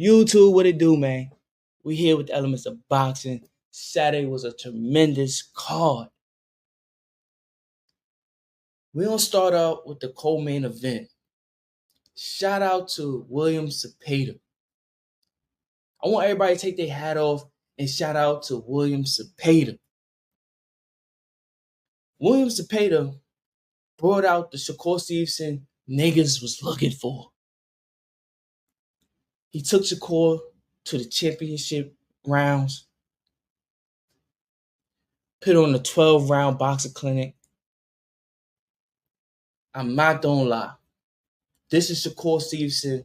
YouTube, what it do, man? We here with the elements of boxing. Saturday was a tremendous card. We're going to start out with the co-main event. Shout out to William Zepeda. I want everybody to take their hat off and shout out to William Zepeda. William Zepeda brought out the Shakur Stevenson niggas was looking for. He took Shakur to the championship rounds, put on a 12-round boxing clinic. I'm not gonna lie. This is Shakur Stevenson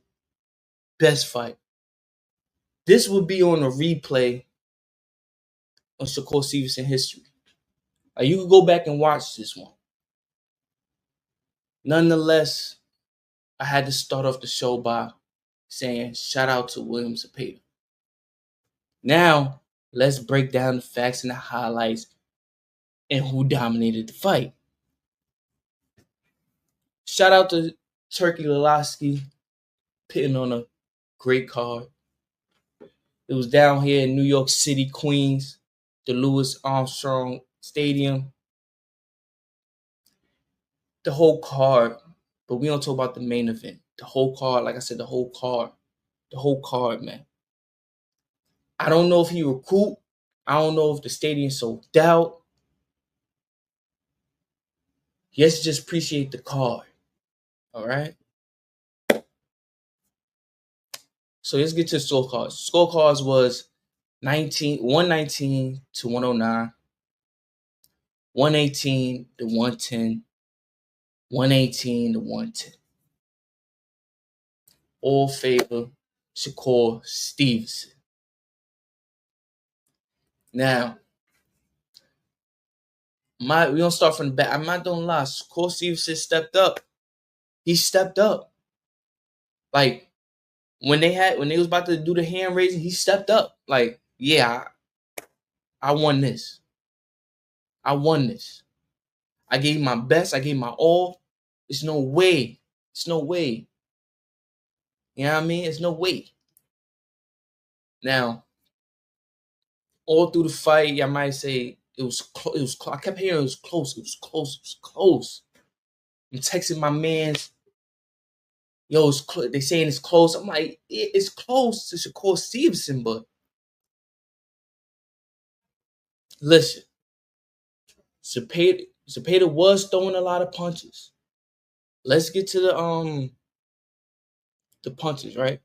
best fight. This will be on a replay of Shakur Stevenson history. You can go back and watch this one. Nonetheless, I had to start off the show by saying shout out to William Zepeda. Now, let's break down the facts and the highlights and who dominated the fight. Shout out to Turkey Lalowski, pitting on a great card. It was down here in New York City, Queens, the Louis Armstrong Stadium. The whole card, but we don't talk about the main event. The whole card, like I said, the whole card, man. I don't know if he recruit. I don't know if the stadium sold out. Let's just appreciate the card. All right? So let's get to the scorecards. Scorecards was 119 to 109, 118 to 110, 118 to 110. All favor Shakur Stevenson. Now, we don't start from the back. I'm not gonna lie. Shakur Stevenson stepped up. He stepped up. Like when they was about to do the hand raising, he stepped up. Like, yeah, I won this. I won this. I gave my best. I gave my all. There's no way. It's no way. You know what I mean? It's no way. Now, all through the fight, I might say it was close. It was close. I kept hearing it was close. It was close. It was close. I'm texting my mans. Yo, it's they saying it's close. I'm like, it's close to Shakur Stevenson, but listen, Zepeda was throwing a lot of punches. Let's get to the punches, right?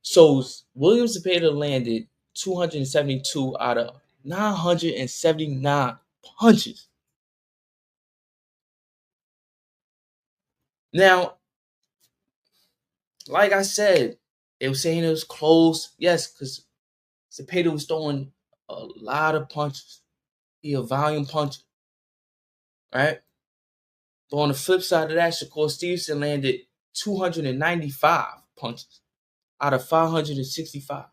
So William Zepeda landed 272 out of 979 punches. Now, like I said, they were saying it was close. Yes, because Zepeda was throwing a lot of punches. He a volume puncher, right? But on the flip side of that, Shakur Stevenson landed 295 punches out of 565.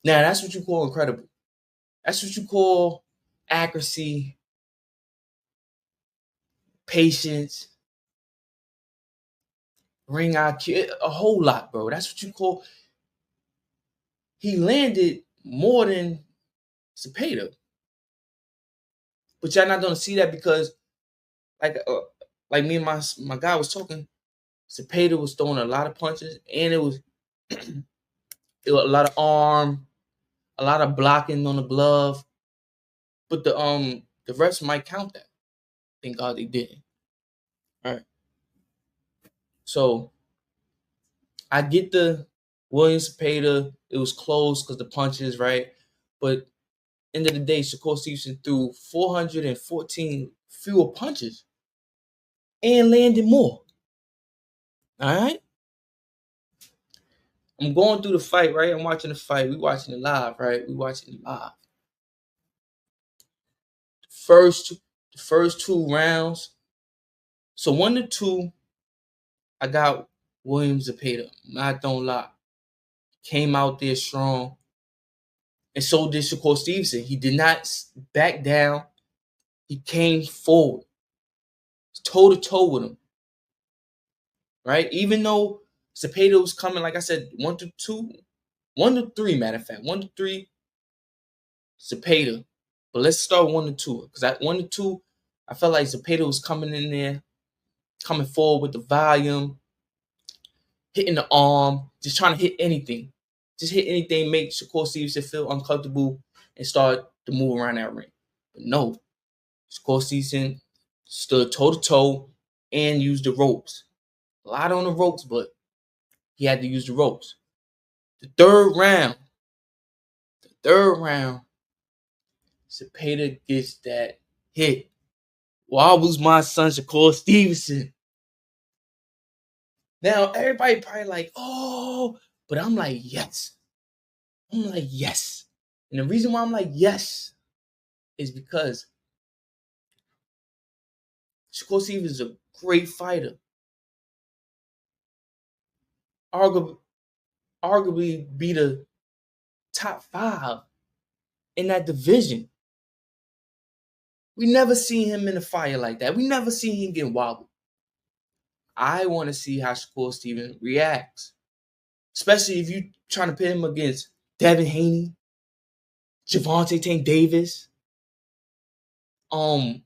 Now, that's what you call incredible. That's what you call accuracy, patience, ring IQ, a whole lot, bro. That's what you call. He landed more than Zepeda. But y'all not gonna see that because, like me and my guy was talking, Zepeda was throwing a lot of punches, and it was a lot of arm, a lot of blocking on the glove. But the refs might count that. Thank God they didn't. All right. So I get the William Zepeda. It was close because the punches, right? But end of the day, Shakur Stevenson threw 414 fewer punches and landed more. All right. I'm going through the fight, right? I'm watching the fight. We watching it live, right? We watching it live. The first two rounds. So 1 to 2, I got William Zepeda. Not gonna lie. Came out there strong. And so did Shakur Stevenson. He did not back down. He came forward. Toe to toe with him. Right? Even though Zepeda was coming, like I said, 1-2, 1-3, matter of fact. 1-3, Zepeda. But let's start 1-2. Because at 1-2, I felt like Zepeda was coming in there, coming forward with the volume, hitting the arm, just trying to hit anything. Just hit anything, make Shakur Stevenson feel uncomfortable and start to move around that ring. But no, Shakur Stevenson stood toe to toe and used the ropes. A lot on the ropes, but he had to use the ropes. The third round, Zepeda gets that hit. Wobbles my son Shakur Stevenson. Now everybody probably like, oh, but I'm like, yes. I'm like, yes. And the reason why I'm like, yes, is because Shakur Stevenson is a great fighter. Arguably be the top 5 in that division. We never seen him in a fire like that. We never seen him get wobbled. I want to see how Shakur Stevenson reacts. Especially if you trying to pit him against Devin Haney, Javante Tank Davis, Teofimo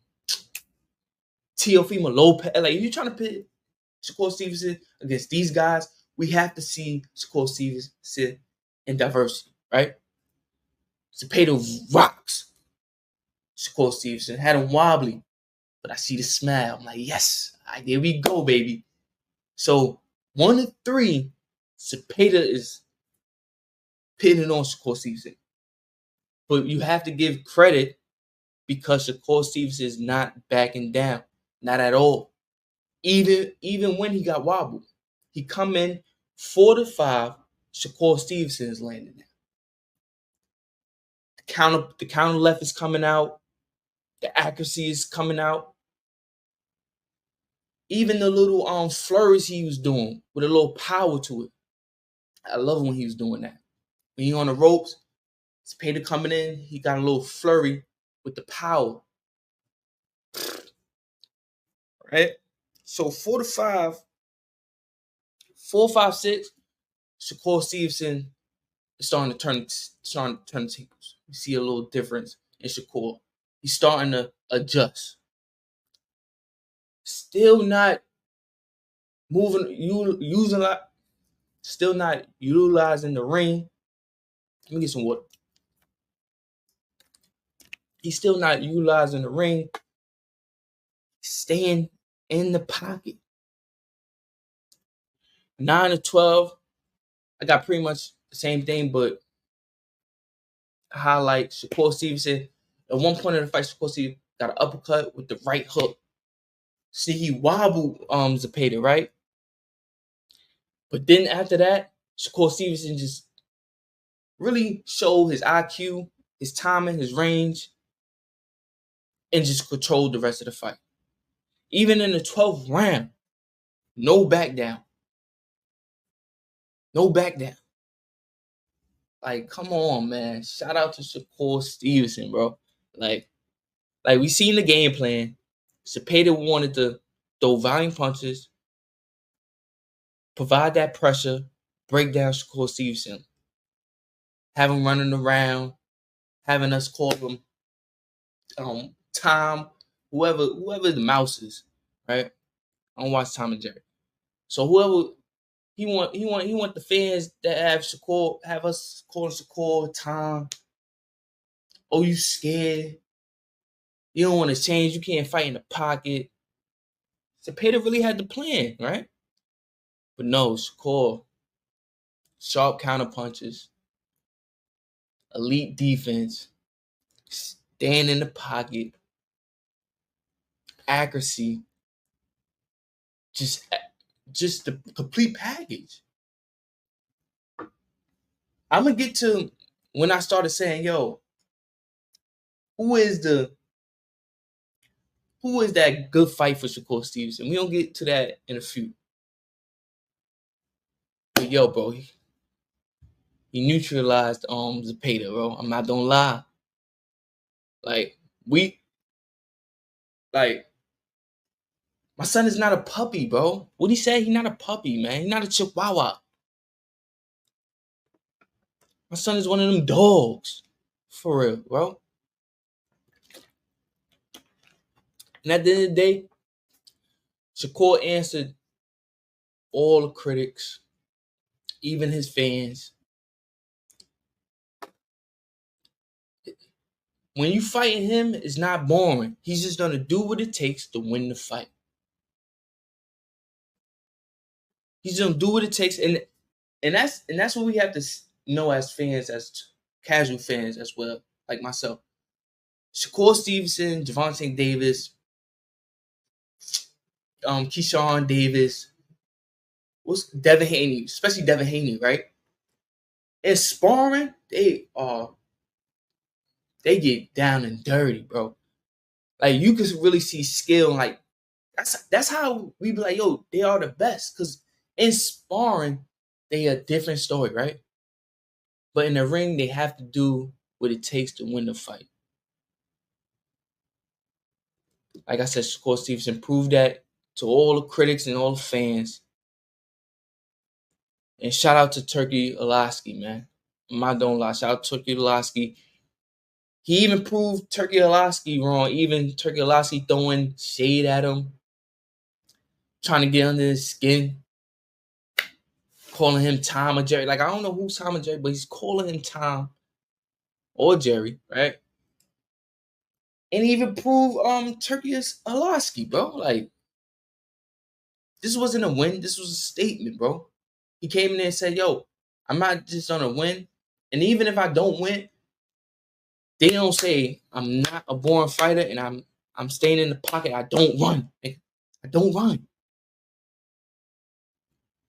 Lopez. Like, if you're trying to pit Shakur Stevenson against these guys, we have to see Shakur Stevenson in diversity, right? Zepeda rocks Shakur Stevenson. Had him wobbly, but I see the smile. I'm like, yes, there we go, baby. So 1-3, Zepeda is pitting on Shakur Stevenson. But you have to give credit because Shakur Stevenson is not backing down. Not at all. Even when he got wobbled. He come in 4-5, Shakur Stevenson is landing now. The counter left is coming out. The accuracy is coming out. Even the little flurries he was doing with a little power to it. I love when he was doing that. When he on the ropes, Zepeda coming in, he got a little flurry with the power. Right? So 4-5, 4-5-6, Shakur Stevenson is starting to turn the tables. You see a little difference in Shakur. He's starting to adjust. Still not moving, using a lot. Still not utilizing the ring. Let me get some water. He's still not utilizing the ring. Staying in the pocket. 9-12. I got pretty much the same thing, but highlight Shakur Stevenson. At one point in the fight, Shakur Stevenson got an uppercut with the right hook. See, he wobbled Zepeda, right? But then after that, Shakur Stevenson just really showed his IQ, his timing, his range, and just controlled the rest of the fight. Even in the 12th round, no back down. No back down. Like, come on, man. Shout out to Shakur Stevenson, bro. Like we seen the game plan. Zepeda wanted to throw volume punches, provide that pressure, break down Shakur Stevenson. Have him running around, having us call him Tom, whoever the mouse is, right? I don't watch Tom and Jerry. So whoever he want the fans that have us calling Shakur Tom. Oh, you scared? You don't want to change. You can't fight in the pocket. Zepeda really had the plan, right? But no, Shakur, sharp counter punches, elite defense, stand in the pocket, accuracy, just the complete package. I'm gonna get to when I started saying, yo, who is that good fight for Shakur Stevenson? We don't get to that in a few. But yo, bro, he neutralized Zepeda, bro. I'm not gonna lie. Like My son is not a puppy, bro. What he said, he's not a puppy, man. He's not a chihuahua. My son is one of them dogs. For real, bro. And at the end of the day, Shakur answered all the critics, even his fans. When you fighting him, it's not boring. He's just gonna do what it takes to win the fight. He's gonna do what it takes, and that's what we have to know as fans, as casual fans as well, like myself. Shakur Stevenson, Gervonta Davis, Keyshawn Davis, what's Devin Haney, especially Devin Haney, right? In sparring, they get down and dirty, bro. Like you can really see skill. Like that's how we be like, yo, they are the best. Cause in sparring, they a different story, right? But in the ring, they have to do what it takes to win the fight. Like I said, Shakur Stevenson proved that to all the critics and all the fans. And shout out to Turkey Alaski, man. I'm not gonna lie. Shout out to Turkey Alaski. He even proved Turkey Alaski wrong. Even Turkey Alaski throwing shade at him, trying to get under his skin, calling him Tom or Jerry. Like, I don't know who's Tom or Jerry, but he's calling him Tom or Jerry, right? And he even proved Turkey Alaski, bro. Like, this wasn't a win. This was a statement, bro. He came in there and said, yo, I'm not just gonna win. And even if I don't win, they don't say I'm not a born fighter and I'm staying in the pocket. I don't run. I don't run.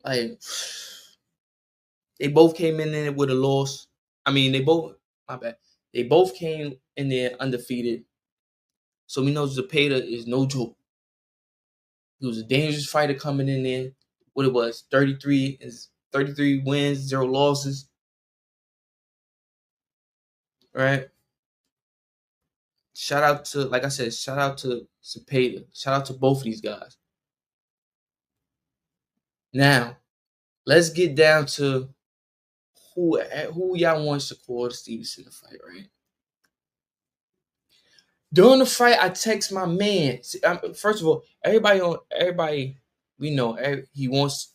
Like they both came in there with a loss. I mean, my bad. They both came in there undefeated. So we know Zepeda is no joke. He was a dangerous fighter coming in there. What it was, 33 wins, 0 losses. Right? Shout out to, like I said, shout out to Zepeda. Shout out to both of these guys. Now, let's get down to who y'all want Shakur Stevenson to fight, right? During the fight, I text my man. First of all, everybody, we know he wants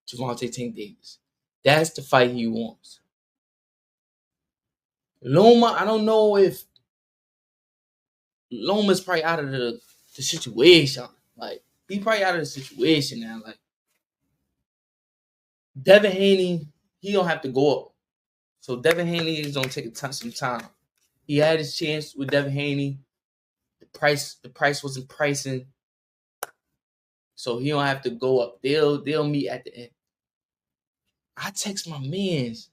Gervonta Tank Davis. That's the fight he wants. Loma, I don't know if Loma's probably out of the situation. Like, he probably out of the situation now. Like, Devin Haney, he don't have to go up. So Devin Haney is gonna take some time. He had his chance with Devin Haney. The price wasn't pricing, so he don't have to go up. They'll meet at the end. I text my mans,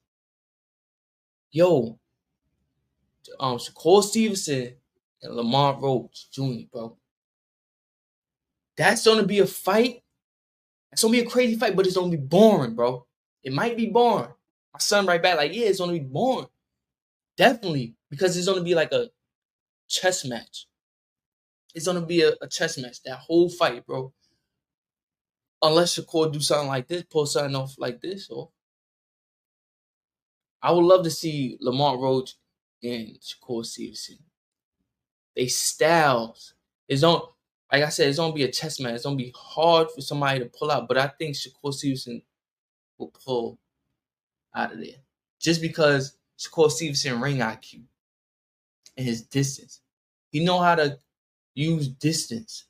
yo, Shakur Stevenson and Lamar Roach Jr., bro. That's gonna be a fight. It's gonna be a crazy fight, but it's gonna be boring, bro. It might be boring. My son right back, like, yeah, it's gonna be boring. Definitely, because it's gonna be like a chess match. It's gonna be a chess match, that whole fight, bro. Unless Shakur do something like this, pull something off like this, or I would love to see Lamar Roach and Shakur Stevenson. They styles. It's on, like I said, it's gonna be a chess match. It's gonna be hard for somebody to pull out, but I think Shakur Stevenson will pull out of there. Just because Shakur Stevenson ring IQ and his distance. He know how to use distance.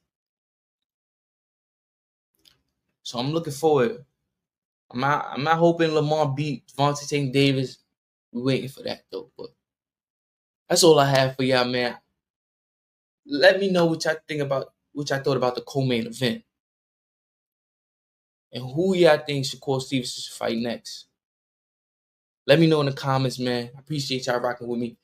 So I'm looking forward. I'm not hoping Lamar beat Gervonta Tank Davis. We're waiting for that though. But that's all I have for y'all, man. Let me know what y'all thought about the co-main event. And who y'all think Shakur Stevenson should fight next. Let me know in the comments, man. I appreciate y'all rocking with me.